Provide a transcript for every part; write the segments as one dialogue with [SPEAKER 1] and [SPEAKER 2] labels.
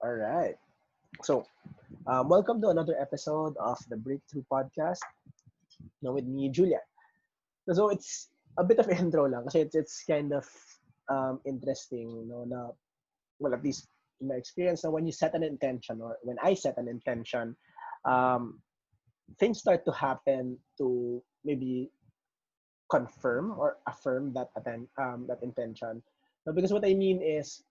[SPEAKER 1] All right. So, welcome to another episode of the Breakthrough Podcast. Now with me, Julia. So it's a bit of intro lang kasi it's kind of interesting, na well at least in my experience, na when you set an intention or when I set an intention, um, things start to happen to maybe confirm or affirm that intention. Now, because what I mean is,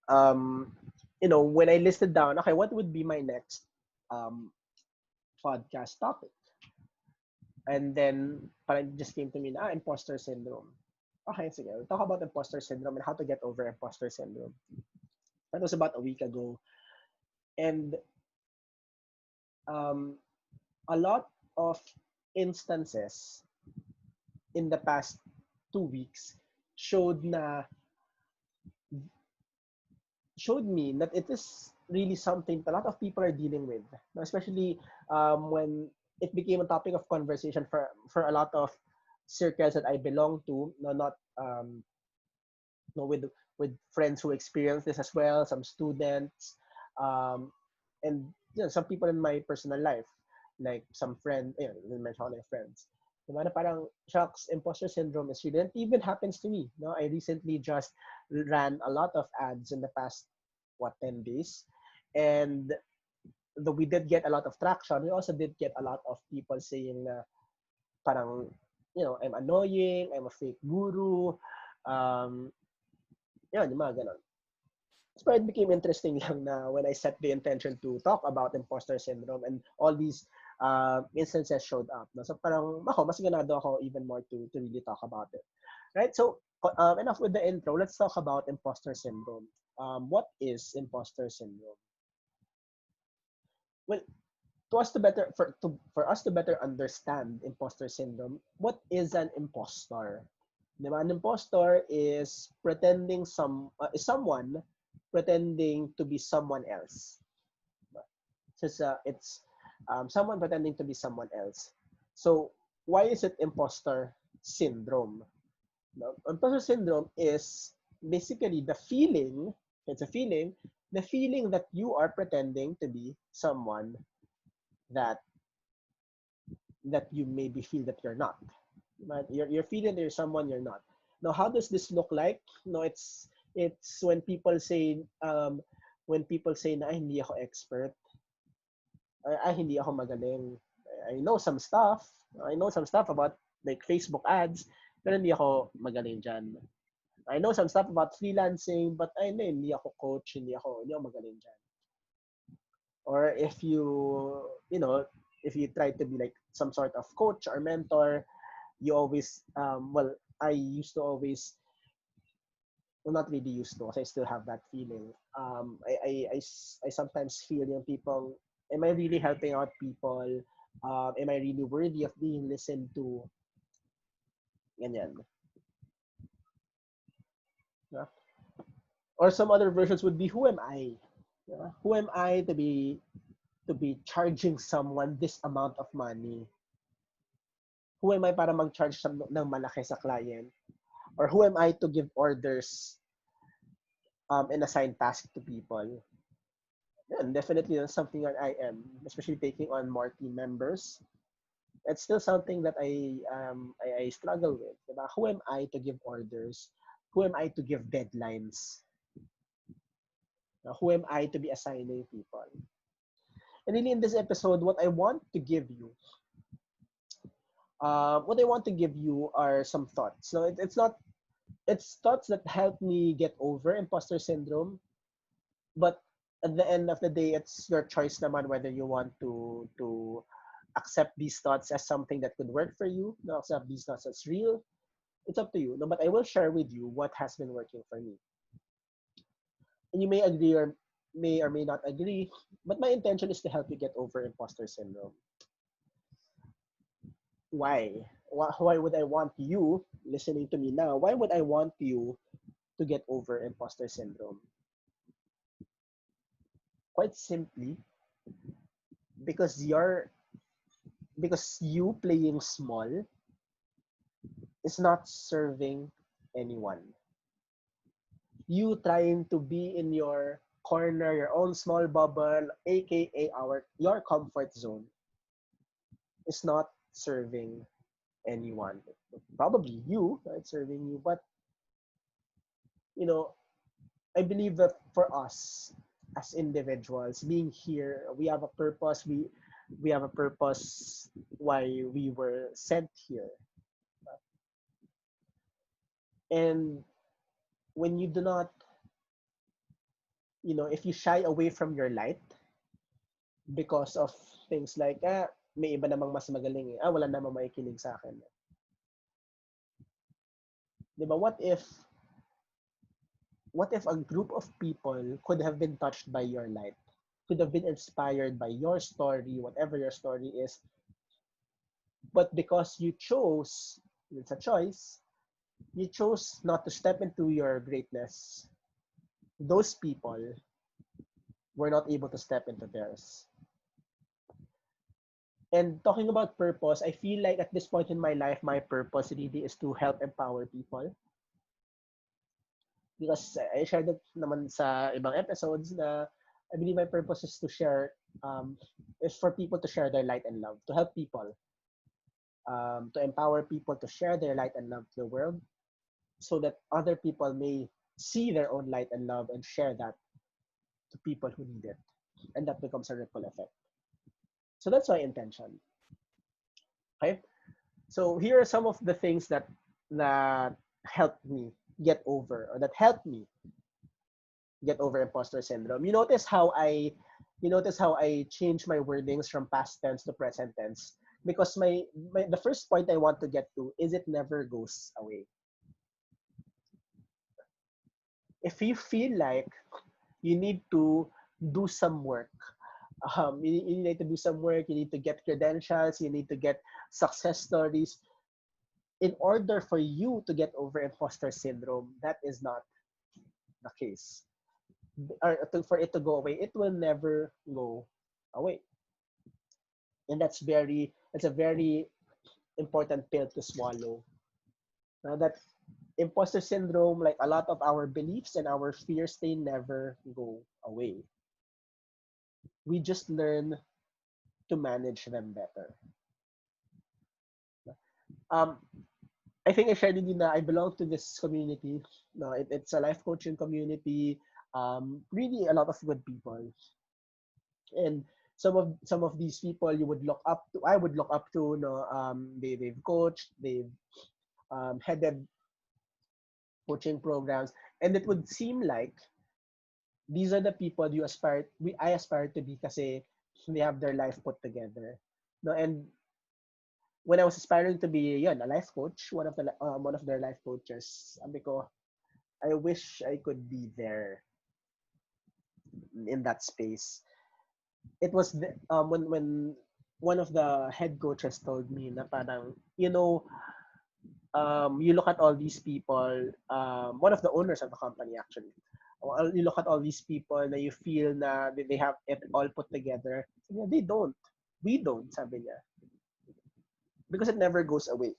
[SPEAKER 1] um, when I listed down, okay, what would be my next um, podcast topic? And then parang just came to me na, imposter syndrome. Okay, sige. We'll talk about imposter syndrome and how to get over imposter syndrome. That was about a week ago. And um, a lot of instances in the past 2 weeks showed na showed me that it is really something a lot of people are dealing with, especially when it became a topic of conversation for a lot of circles that I belong to. No, not no, with friends who experience this as well, some students, um, and some people in my personal life, like some friend, you mentioned all my friends. Diba, na parang, shocks, imposter syndrome is real. And it even happens to me. No, I recently just ran a lot of ads in the past 10 days, and though we did get a lot of traction, we also did get a lot of people saying na parang, I'm annoying, I'm a fake guru, um, yung mga ganon. So it became interesting lang na when I set the intention to talk about imposter syndrome and all these instances showed up. No? So parang mas ganado ako even more to really talk about it. Right? So enough with the intro. Let's talk about imposter syndrome. What is imposter syndrome? Well, for us to better understand imposter syndrome, what is an impostor? Diba? An impostor is is someone pretending to be someone else. It's someone pretending to be someone else. So why is it imposter syndrome? No? Imposter syndrome is basically the feeling. It's a feeling. The feeling that you are pretending to be someone that you maybe feel that you're not. But you're feeling that you're someone you're not. Now, how does this look like? No, it's when people say na ay, hindi ako expert, ay hindi ako magaling. I know some stuff. I know some stuff about like Facebook ads, pero hindi ako magaling dyan. I know some stuff about freelancing, but ay hindi ako coach, hindi ako magaling dyan. Or if you try to be like some sort of coach or mentor, you always I used to always, well, not really used to, because I still have that feeling. I sometimes feel yung people, am I really helping out people? Am I really worthy of being listened to? Ganyan. Yeah. Or some other versions would be, who am I? Yeah. Who am I to be charging someone this amount of money? Who am I para mag-charge ng malaki sa client? Or who am I to give orders and assign tasks to people? Yeah, definitely that's something that I am, especially taking on more team members. It's still something that I struggle with. Diba? Who am I to give orders? Who am I to give deadlines? Who am I to be assigning people? And really, in this episode, what I want to give you are some thoughts. No, it's thoughts that help me get over imposter syndrome. But at the end of the day, it's your choice naman whether you want to accept these thoughts as something that could work for you, no, accept these thoughts as real. It's up to you. No, but I will share with you what has been working for me. And you may agree or may not agree, but my intention is to help you get over imposter syndrome. Why? Why would I want you listening to me now? Why would I want you to get over imposter syndrome? Quite simply, because you playing small is not serving anyone. You trying to be in your corner, your own small bubble, aka your comfort zone, is not serving anyone. Probably you, right, serving you, but you know, I believe that for us as individuals, being here, we have a purpose. We have a purpose why we were sent here. And when you do not, if you shy away from your light because of things like, may iba namang mas magaling eh. Wala namang makikinig sa akin. Diba? What if a group of people could have been touched by your light, could have been inspired by your story, whatever your story is, but because you chose, it's a choice, you chose not to step into your greatness, those people were not able to step into theirs. And talking about purpose, I feel like at this point in my life, my purpose really is to help empower people. Because I shared it naman sa ibang episodes na I believe my purpose is to share, is for people to share their light and love, to help people, to empower people to share their light and love to the world so that other people may see their own light and love and share that to people who need it. And that becomes a ripple effect. So that's my intention. Okay? So here are some of the things that helped me get over, or that helped me get over imposter syndrome. You notice how I change my wordings from past tense to present tense, because the first point I want to get to is it never goes away. If you feel like you need to do some work, you need to do some work, you need to get credentials, you need to get success stories, in order for you to get over imposter syndrome, that is not the case. Or for it to go away, it will never go away. And it's a very important pill to swallow. Now that imposter syndrome, like a lot of our beliefs and our fears, they never go away. We just learn to manage them better. Um, I think I shared with you that I belong to this community. No, it's a life coaching community. Really a lot of good people, and some of these people you would look up to. I would look up to. No, they've coached, they've headed coaching programs, and it would seem like these are the people I aspire to be, kasi they have their life put together. No, and when I was aspiring to be a life coach, one of their life coaches, sabi ko, I wish I could be there in that space. It was when one of the head coaches told me na parang, you look at all these people, one of the owners of the company actually, you look at all these people na you feel na they have it all put together. Sabi niya, they don't. We don't, sabi niya. Because it never goes away.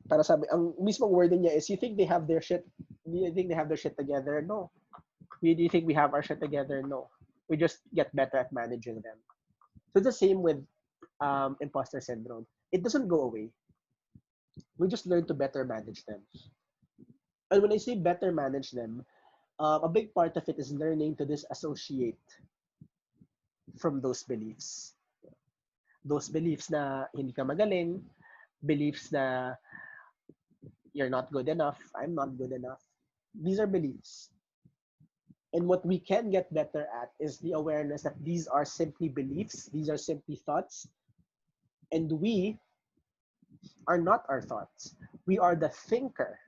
[SPEAKER 1] Para sabi, ang mismong wording niya is, you think they have their shit together? No. Do you think we have our shit together? No. We just get better at managing them. So it's the same with imposter syndrome. It doesn't go away. We just learn to better manage them. And when I say better manage them, a big part of it is learning to disassociate from those beliefs. Those beliefs na hindi ka magaling, beliefs na you're not good enough, I'm not good enough. These are beliefs. And what we can get better at is the awareness that these are simply beliefs, these are simply thoughts, and we are not our thoughts. We are the thinker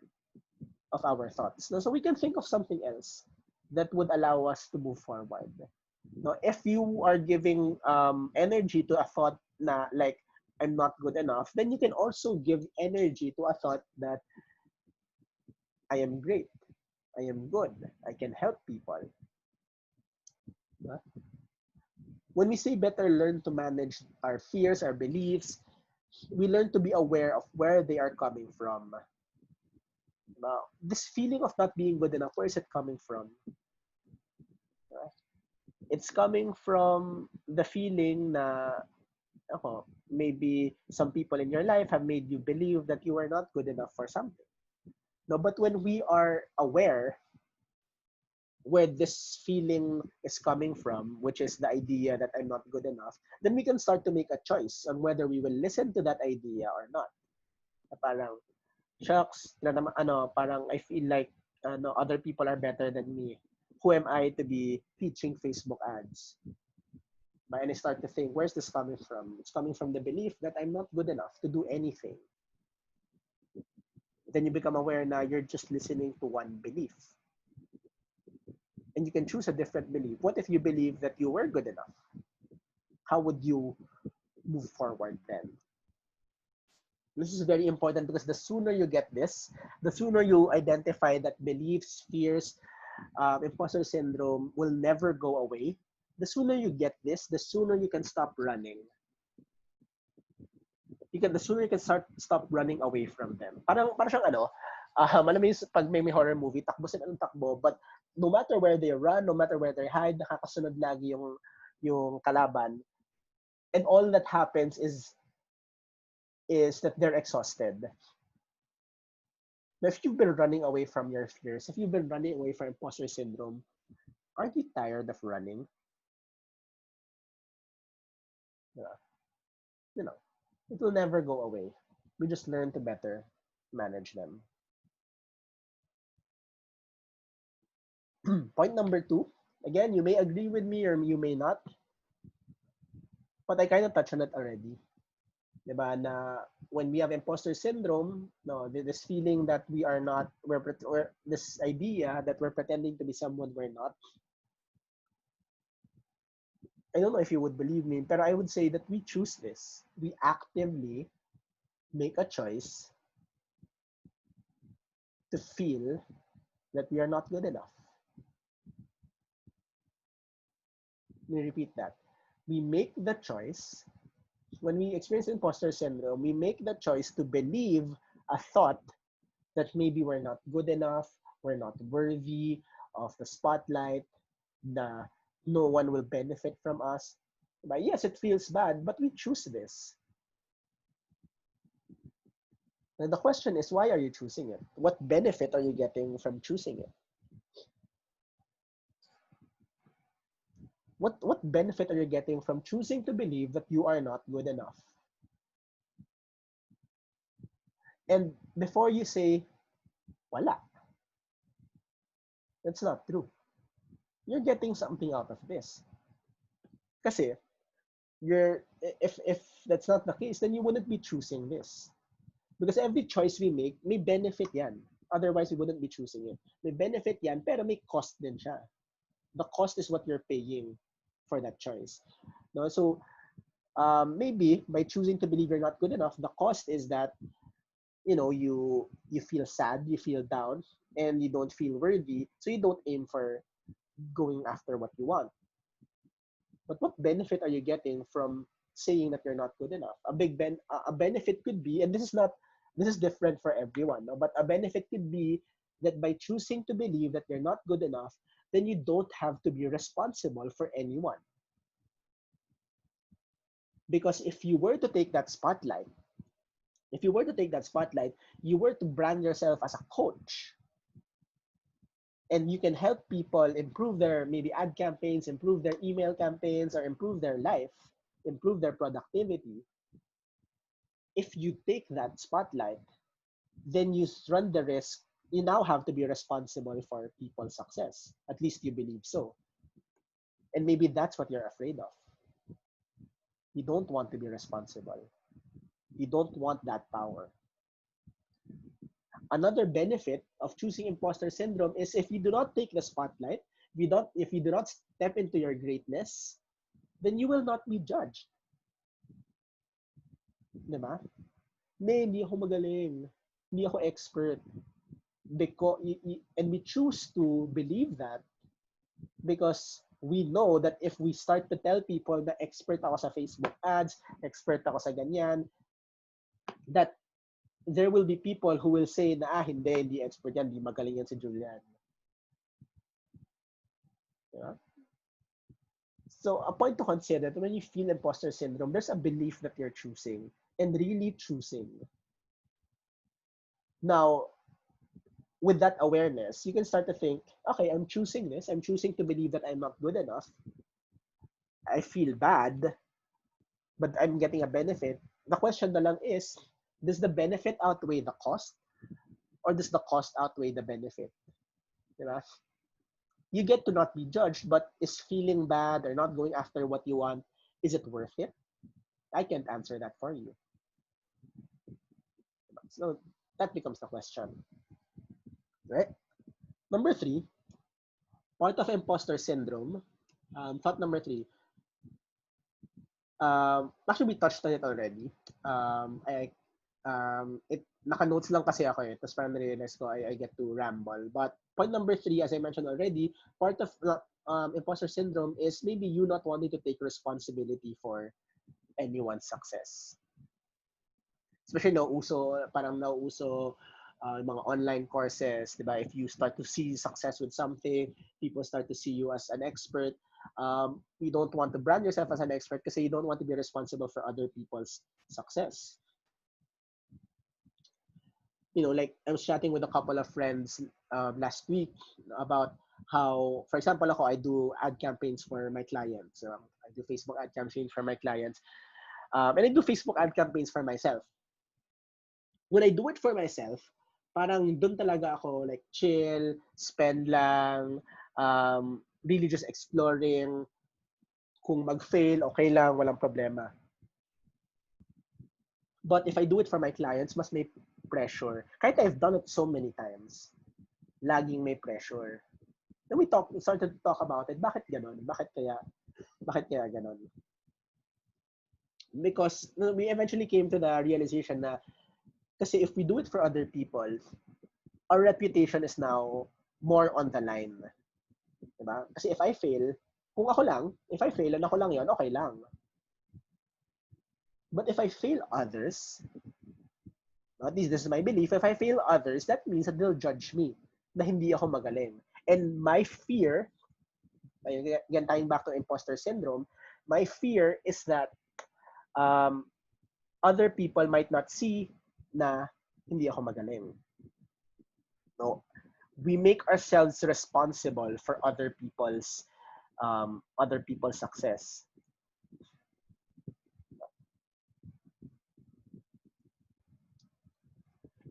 [SPEAKER 1] of our thoughts. So we can think of something else that would allow us to move forward. Now, if you are giving energy to a thought na like, I'm not good enough, then you can also give energy to a thought that I am great, I am good, I can help people. When we say better learn to manage our fears, our beliefs, we learn to be aware of where they are coming from. This feeling of not being good enough, where is it coming from? It's coming from the feeling na maybe some people in your life have made you believe that you are not good enough for something. No, but when we are aware where this feeling is coming from, which is the idea that I'm not good enough, then we can start to make a choice on whether we will listen to that idea or not. Parang, shucks, parang I feel like other people are better than me. Who am I to be teaching Facebook ads? And I start to think, where's this coming from? It's coming from the belief that I'm not good enough to do anything. Then you become aware now you're just listening to one belief. And you can choose a different belief. What if you believe that you were good enough? How would you move forward then? This is very important because the sooner you get this, the sooner you identify that beliefs, fears, imposter syndrome will never go away. The sooner you get this, the sooner you can stop running. The sooner you can stop running away from them. Parang siyang alam mo yung pag may horror movie, takbo sila ng takbo, but no matter where they run, no matter where they hide, nakakasunod lagi yung kalaban. And all that happens is that they're exhausted. Now, if you've been running away from your fears, if you've been running away from imposter syndrome, aren't you tired of running? Yeah. It will never go away. We just learn to better manage them. Point number 2. Again, you may agree with me or you may not, but I kind of touched on it already. Diba, na when we have imposter syndrome, this feeling that we are not, or this idea that we're pretending to be someone we're not. I don't know if you would believe me, but I would say that we choose this. We actively make a choice to feel that we are not good enough. Let me repeat that. We make the choice, when we experience imposter syndrome, we make the choice to believe a thought that maybe we're not good enough, we're not worthy of the spotlight, that no one will benefit from us. But yes, it feels bad, but we choose this. And the question is, why are you choosing it? What benefit are you getting from choosing it? What benefit are you getting from choosing to believe that you are not good enough? And before you say, wala, that's not true. You're getting something out of this. Kasi, if that's not the case, then you wouldn't be choosing this. Because every choice we make, may benefit yan. Otherwise, we wouldn't be choosing it. May benefit yan, pero may cost din siya. The cost is what you're paying for that choice. No? So, maybe by choosing to believe you're not good enough, the cost is that you feel sad, you feel down, and you don't feel worthy, so you don't aim for going after what you want. But what benefit are you getting from saying that you're not good enough? A benefit could be, and this is different for everyone, no? But a benefit could be that by choosing to believe that you're not good enough, then you don't have to be responsible for anyone. Because if you were to take that spotlight, you were to brand yourself as a coach, and you can help people improve their maybe ad campaigns, improve their email campaigns, or improve their life, improve their productivity. If you take that spotlight, then you run the risk. You now have to be responsible for people's success. At least you believe so. And maybe that's what you're afraid of. You don't want to be responsible. You don't want that power. Another benefit of choosing imposter syndrome is if you do not take the spotlight, if you do not step into your greatness, then you will not be judged. Diba? Hindi ako magaling. Hindi ako expert. And we choose to believe that because we know that if we start to tell people na expert ako sa Facebook ads, expert ako sa ganyan, that there will be people who will say na, hindi expert yan, hindi magaling yan si Julian. Yeah? So a point to consider that when you feel imposter syndrome, there's a belief that you're choosing and really choosing. Now, with that awareness, you can start to think, okay, I'm choosing this. I'm choosing to believe that I'm not good enough. I feel bad, but I'm getting a benefit. The question na lang is, does the benefit outweigh the cost? Or does the cost outweigh the benefit? Diba? You get to not be judged, but is feeling bad or not going after what you want, is it worth it? I can't answer that for you. So that becomes the question. Right? Number 3, part of imposter syndrome. Thought number 3. Actually, we touched on it already. It naka-notes lang kasi ako eh. Tapos parang na-realize ko, I get to ramble. But point number 3, as I mentioned already, part of imposter syndrome is maybe you not wanting to take responsibility for anyone's success. Especially parang nauuso mga online courses, di ba? If you start to see success with something, people start to see you as an expert. You don't want to brand yourself as an expert kasi you don't want to be responsible for other people's success. Like I was chatting with a couple of friends last week about how, for example, I do ad campaigns for my clients. I do Facebook ad campaigns for my clients. And I do Facebook ad campaigns for myself. When I do it for myself, parang dun talaga ako like chill, spend lang, really just exploring. Kung mag-fail, okay lang, walang problema. But if I do it for my clients, mas may pressure. Kahit I've done it so many times, laging may pressure. Then we started to talk about it. Bakit ganon? Bakit kaya ganon? Because we eventually came to the realization na kasi if we do it for other people, our reputation is now more on the line. Diba? Kasi if I fail, kung ako lang, if I fail and ako lang yon, okay lang. But if I fail others, at least this is my belief, if I fail others, that means that they'll judge me na hindi ako magaling. And my fear, again, tying back to imposter syndrome, my fear is that other people might not see na hindi ako magaling. No, we make ourselves responsible for other people's success.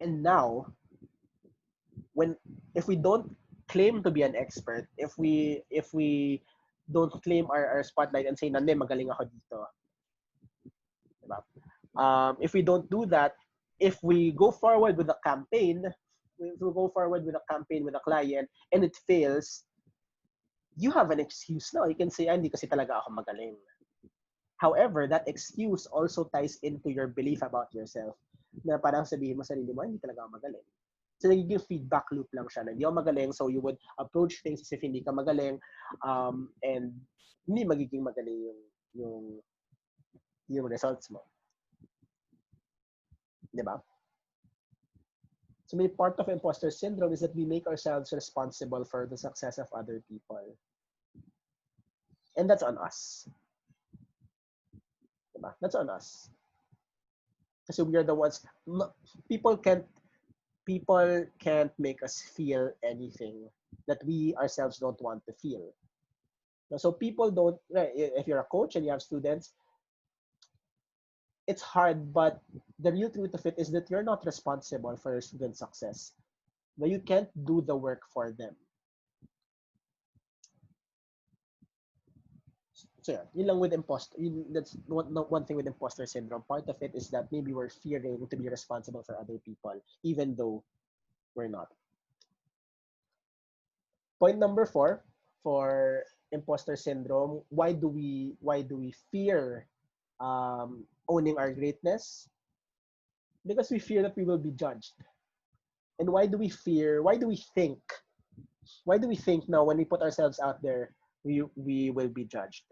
[SPEAKER 1] And now, if we don't claim to be an expert, if we don't claim our spotlight and say, "Nande, magaling ako dito." Diba? If we don't do that, if we go forward with a campaign, with a client and it fails, you have an excuse now. You can say, hindi kasi talaga ako magaling. However, that excuse also ties into your belief about yourself. Na parang sabihin mo sarili mo, hindi talaga ako magaling. So, nagiging feedback loop lang siya. Na hindi ako magaling, so you would approach things as if hindi ka magaling, and hindi magiging magaling yung results mo. Diba? So, may part of imposter syndrome is that we make ourselves responsible for the success of other people. And that's on us. Diba? That's on us. Kasi we are the ones, people can't make us feel anything that we ourselves don't want to feel. So people don't, if you're a coach and you have students, it's hard, but the real truth of it is that you're not responsible for your student's success. Now, you can't do the work for them. So yeah, yun lang with that's one thing with imposter syndrome. Part of it is that maybe we're fearing to be responsible for other people, even though we're not. Point number 4 for imposter syndrome: why do we fear owning our greatness? Because we fear that we will be judged. And why do we think now when we put ourselves out there, we will be judged?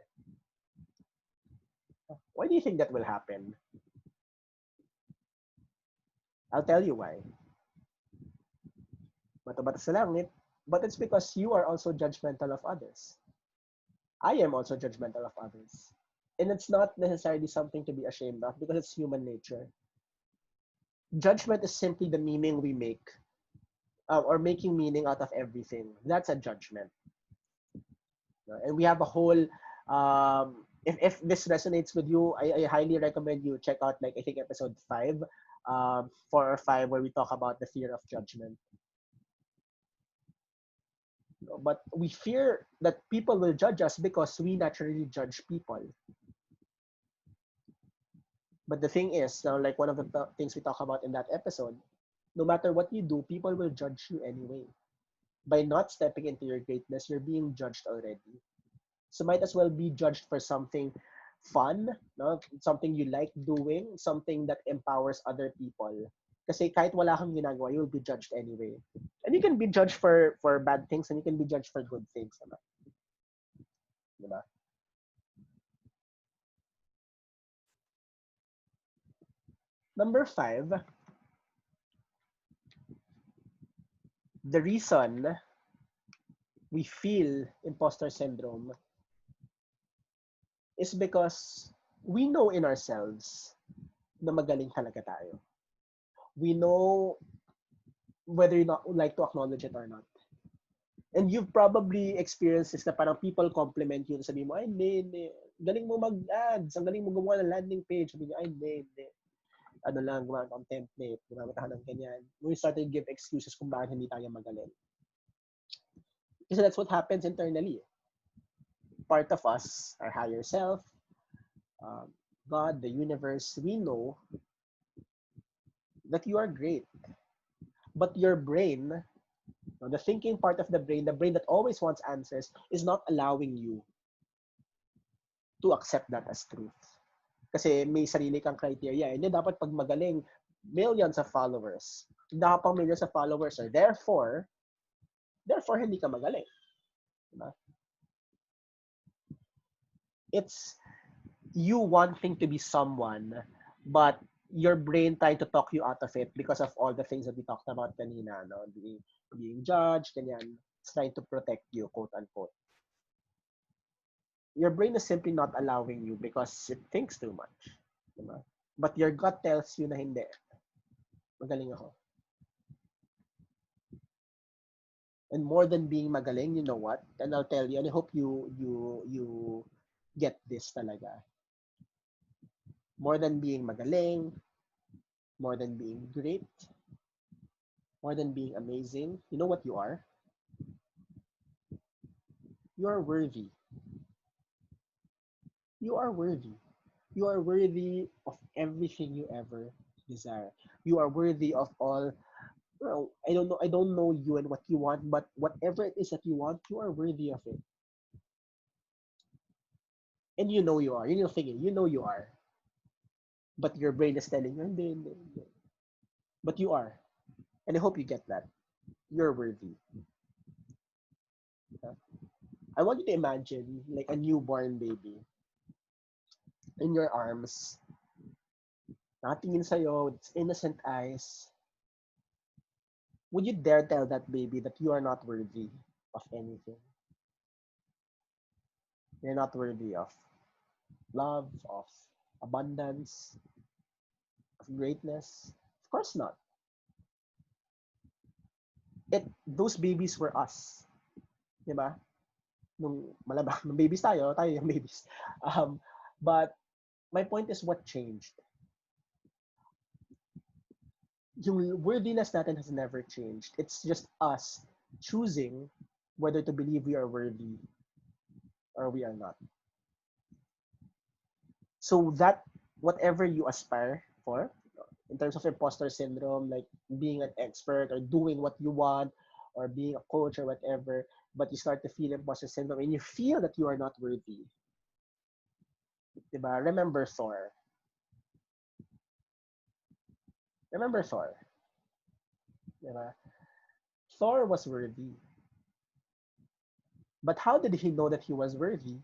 [SPEAKER 1] Why do you think that will happen? I'll tell you why. Bato-bato sa langit. But it's because you are also judgmental of others. I am also judgmental of others. And it's not necessarily something to be ashamed of because it's human nature. Judgment is simply the meaning we make or making meaning out of everything. That's a judgment. And we have a whole, if this resonates with you, I highly recommend you check out, like, I think episode 5, 4 or 5, where we talk about the fear of judgment. But we fear that people will judge us because we naturally judge people. But the thing is, now, like one of the things we talk about in that episode, no matter what you do, people will judge you anyway. By not stepping into your greatness, you're being judged already. So might as well be judged for something fun, no? Something you like doing, something that empowers other people. Kasi kahit wala kang ginagawa, you'll be judged anyway. And you can be judged for bad things and you can be judged for good things. Diba? Number 5, the reason we feel imposter syndrome is because we know in ourselves na magaling talaga tayo. We know whether you not like to acknowledge it or not. And you've probably experienced this na parang people compliment you, sabi mo, ay, hindi. Galing mo mag-ads, ang galing mo gumawa ng landing page. Sabi niya, ay, hindi. Ano lang, gumawa ng template, gumamit ka ng ganyan. We started to give excuses kung bakit hindi tayo magaling. Kasi that's what happens internally. Part of us, our higher self, God, the universe, we know that you are great. But your brain, the thinking part of the brain that always wants answers, is not allowing you to accept that as truth. Kasi may sarili kang criteria. Hindi dapat pag magaling, millions of followers. Dapat pang millions of followers. Or therefore, hindi ka magaling. Diba? It's you wanting to be someone, but your brain trying to talk you out of it because of all the things that we talked about kanina, no? Being judged, ganyan. It's trying to protect you, quote unquote. Your brain is simply not allowing you because it thinks too much. Diba? But your gut tells you na hindi. Magaling ako. And more than being magaling, you know what? And I'll tell you, and I hope you get this talaga. More than being magaling, more than being great, more than being amazing, you know what you are? You are worthy. You are worthy. You are worthy of everything you ever desire. You are worthy of all. Well, I don't know. I don't know you and what you want, but whatever it is that you want, you are worthy of it. And you know you are. You're thinking, you know you are. But your brain is telling you, hindi, hindi, hindi. But you are. And I hope you get that. You're worthy. I want you to imagine like a newborn baby in your arms, nakatingin sa'yo with its innocent eyes. Would you dare tell that baby that you are not worthy of anything? You're not worthy of love, of abundance, of greatness? Of course not. Those babies were us. Diba? Nung malabang, nung babies tayo yung babies. But my point is what changed. Yung worthiness natin has never changed. It's just us choosing whether to believe we are worthy or we are not. So that whatever you aspire for, in terms of imposter syndrome, like being an expert or doing what you want or being a coach or whatever, but you start to feel imposter syndrome and you feel that you are not worthy. Diba? Remember Thor. Remember Thor. Diba? Thor was worthy. But how did he know that he was worthy?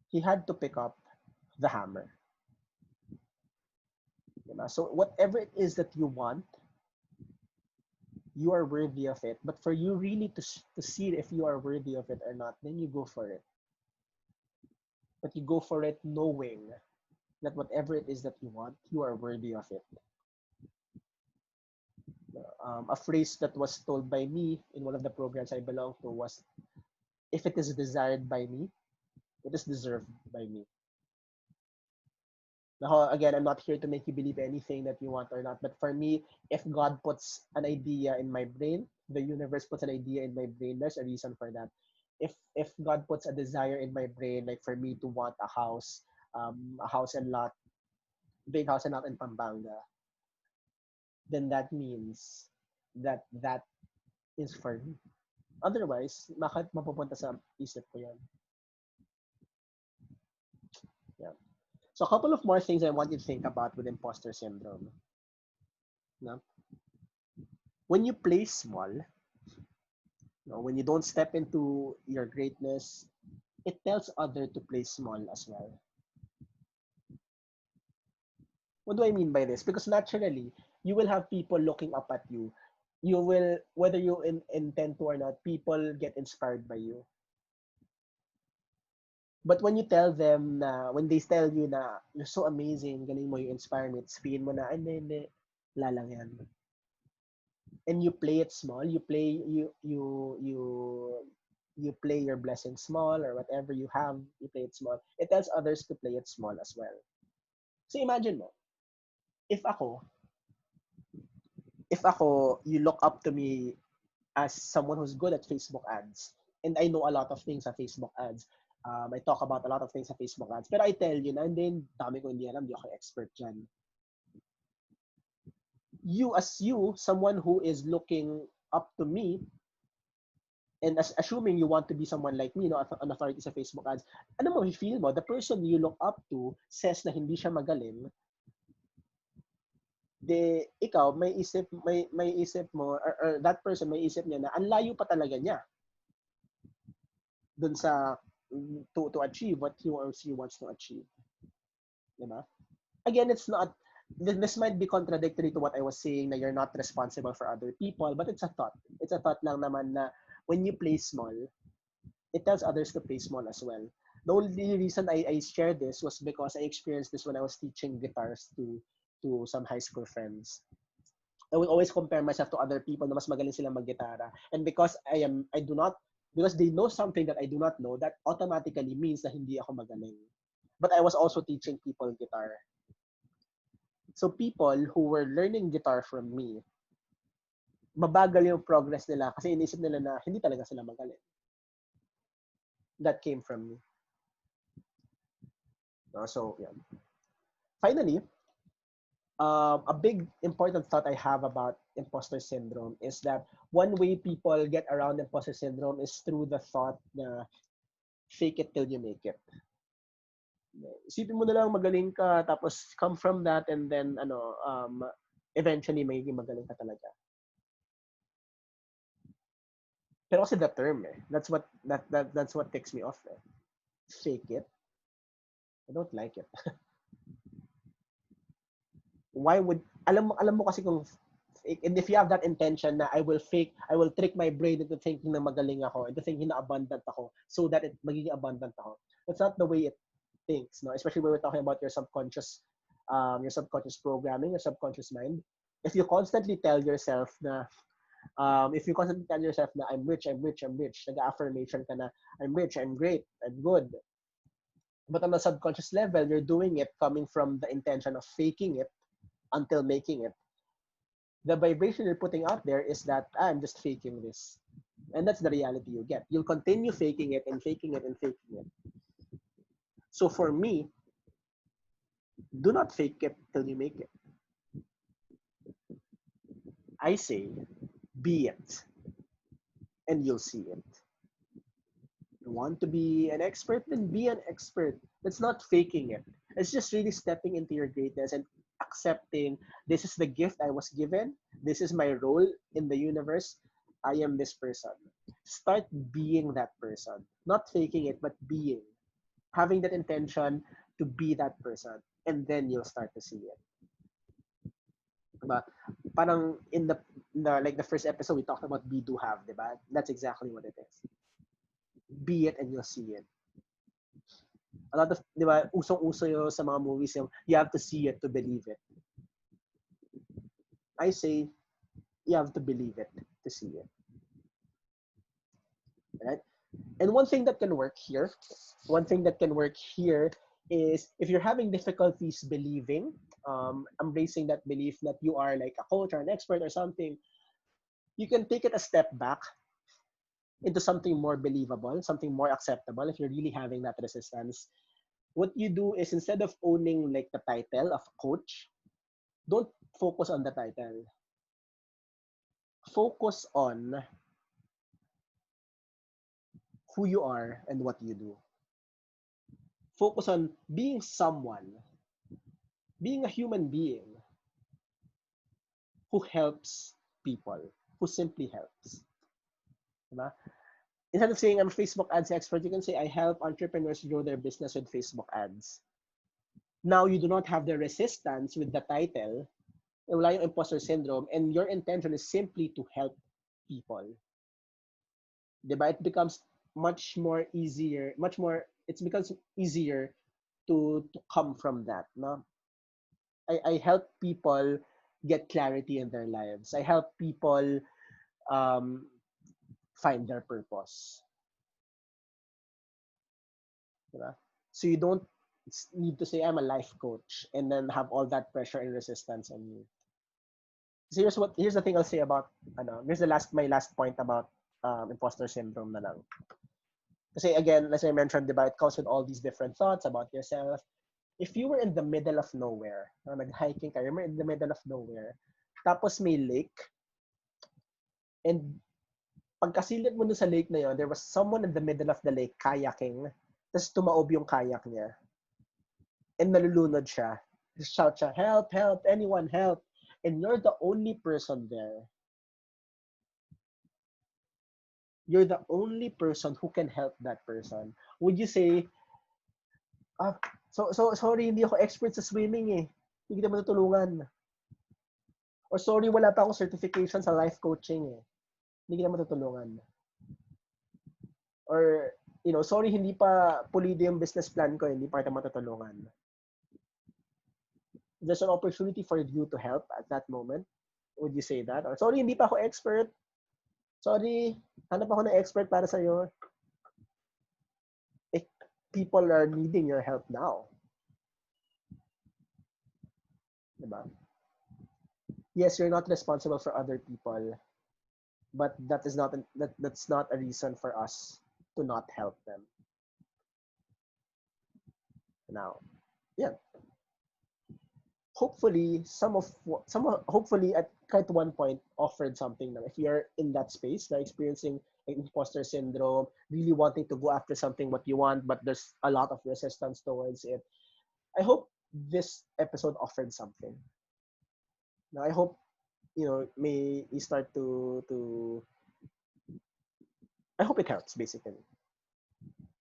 [SPEAKER 1] He had to pick up the hammer. So whatever it is that you want, you are worthy of it. But for you really to see if you are worthy of it or not, then you go for it. But you go for it knowing that whatever it is that you want, you are worthy of it. A phrase that was told by me in one of the programs I belong to was, if it is desired by me, it is deserved by me. Now, again, I'm not here to make you believe anything that you want or not. But for me, if God puts an idea in my brain, the universe puts an idea in my brain, there's a reason for that. If God puts a desire in my brain, like for me to want a house and lot, big house and lot in Pampanga, then that means that is for me. Otherwise, bakit mapupunta sa isip ko yan? Yeah. So a couple of more things I want you to think about with imposter syndrome. No? When you play small, when you don't step into your greatness, it tells other to play small as well. What do I mean by this? Because naturally, you will have people looking up at you. You will, whether you intend to or not, people get inspired by you. But when you tell them na, when they tell you na, you're so amazing, galing mo, you inspire me, sabihin mo na, hindi, lalang yan. And you play it small, you play your blessing small, or whatever you have, you play it small. It tells others to play it small as well. So imagine mo, if ako, you look up to me as someone who's good at Facebook ads, and I know a lot of things sa Facebook ads. I talk about a lot of things sa Facebook ads. Pero I tell you na, and then, dami ko hindi alam, di ako expert dyan. You, someone who is looking up to me, and assuming you want to be someone like me, an authority sa Facebook ads, ano mo, feel mo, the person you look up to says na hindi siya magaling, de ikaw may isip mo, or that person may isip niya na ang layo pa talaga niya dun sa to achieve what he or she wants to achieve. Diba? Again, it's not, this might be contradictory to what I was saying, that you're not responsible for other people, but it's a thought. It's a thought lang naman na when you play small, it tells others to play small as well. The only reason I shared this was because I experienced this when I was teaching guitars to some high school friends. I will always compare myself to other people na mas magaling silang maggitara. And because because they know something that I do not know, that automatically means na hindi ako magaling. But I was also teaching people guitar. So people who were learning guitar from me, mabagal yung progress nila kasi inisip nila na hindi talaga sila magaling. That came from me. So, yeah. Finally, a big important thought I have about imposter syndrome is that one way people get around imposter syndrome is through the thought na fake it till you make it. Isipin mo na lang magaling ka, tapos come from that, and then eventually magiging magaling ka talaga. Pero kasi the term that's what ticks me off Fake it. I don't like it. Why would, alam mo kasi kung, and if you have that intention na I will trick my brain into thinking na magaling ako, into thinking na abundant ako, so that it magiging abundant ako. That's not the way it thinks, no? Especially when we're talking about your subconscious programming, your subconscious mind. If you constantly tell yourself na, I'm rich, nag-affirmation ka na, I'm rich, I'm great, I'm good. But on the subconscious level, you're doing it coming from the intention of faking it until making it. The vibration you're putting out there is that I'm just faking this. And that's the reality you get. You'll continue faking it and faking it and faking it. So for me, do not fake it till you make it. I say, be it, and you'll see it. You want to be an expert, then be an expert. That's not faking it. It's just really stepping into your greatness and accepting, this is the gift I was given. This is my role in the universe. I am this person. Start being that person. Not faking it, but being. Having that intention to be that person. And then you'll start to see it. Diba? Parang like the first episode we talked about be do have, diba? That's exactly what it is. Be it and you'll see it. A lot of, di ba, usong-uso yun sa mga movies yung you have to see it to believe it. I say, you have to believe it to see it. Right? And one thing that can work here is if you're having difficulties believing, embracing that belief that you are like a coach or an expert or something, you can take it a step back into something more believable, something more acceptable if you're really having that resistance. What you do is instead of owning like the title of coach, don't focus on the title. Focus on who you are and what you do. Focus on being someone, being a human being who helps people, who simply helps. Diba? Instead of saying I'm a Facebook ads expert, you can say I help entrepreneurs grow their business with Facebook ads. Now you do not have the resistance with the title, wala yung imposter syndrome, and your intention is simply to help people. Diba? It becomes it becomes easier to come from that. No? I help people get clarity in their lives. I help people um, find their purpose. Diba? So you don't need to say I'm a life coach and then have all that pressure and resistance on you. So here's the thing I'll say about here's my last point about imposter syndrome na lang. Kasi again, as I mentioned, diba, it comes with all these different thoughts about yourself. If you were in the middle of nowhere, nag-hiking ka, you're in the middle of nowhere, tapos may lake, and pagkasilip mo sa lake na yon, there was someone in the middle of the lake kayaking, tapos tumaob yung kayak niya, and nalulunod siya. Shout siya, help, help, anyone, help. And you're the only person there. You're the only person who can help that person. Would you say, sorry, hindi ako expert sa swimming eh. Hindi kita matutulungan. Or sorry, wala pa akong certification sa life coaching eh. Hindi kita matutulungan. Or, sorry, hindi pa pulido yung business plan ko, hindi pa kita matutulungan. There's an opportunity for you to help at that moment. Would you say that? Or, sorry, hindi pa ako expert. Sorry, hanap ako ng expert para sa'yo. Eh, people are needing your help now. Diba? Yes, you're not responsible for other people, but that's not a reason for us to not help them. Now, yeah. Hopefully, hopefully at one point offered something. Now, if you're in that space, like experiencing imposter syndrome, really wanting to go after something what you want, but there's a lot of resistance towards it. I hope this episode offered something. Now, I hope may you start to. I hope it helps basically.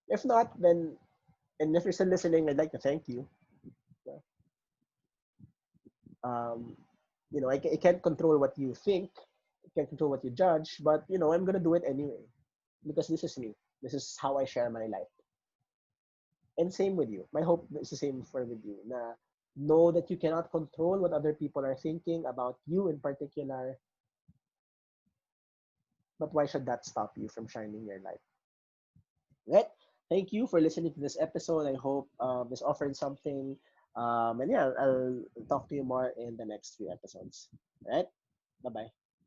[SPEAKER 1] If not, then and if you're still listening, I'd like to thank you. Um, I can't control what you think. I can't control what you judge, but I'm gonna do it anyway because this is me. This is how I share my life. And same with you. My hope is the same for with you. Na know that you cannot control what other people are thinking about you in particular. But why should that stop you from shining your light? Right? Thank you for listening to this episode. I hope this offered something. And yeah, I'll talk to you more in the next few episodes. All right? Bye-bye.